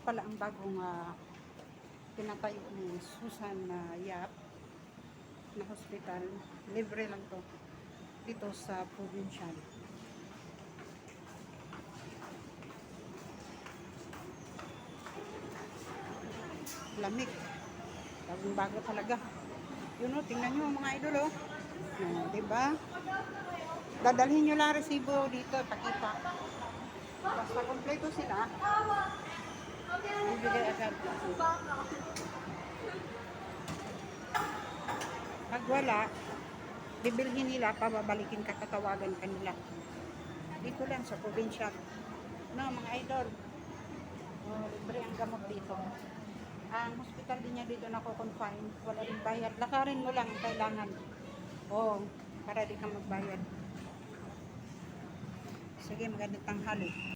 pala ang bagong pinatayo ni Susan Yap na hospital. Libre lang to dito sa provincial. Lamig. Bagong bago talaga. Yun o, tingnan nyo mga idol o. Diba? Dadalhin nyo lang resibo dito, pakita. Basta kompleto sila, bibigay agad. Pag wala, bibilhin nila, pababalikin ka, tatawagan kanila. Dito lang sa provincial. No, mga idol. Libre ang gamot dito. Ang hospital din niya dito nako-confine. Wala rin bayad. Lakarin mo lang ang kailangan. Para di ka magbayad. Sige, magandang tanghali.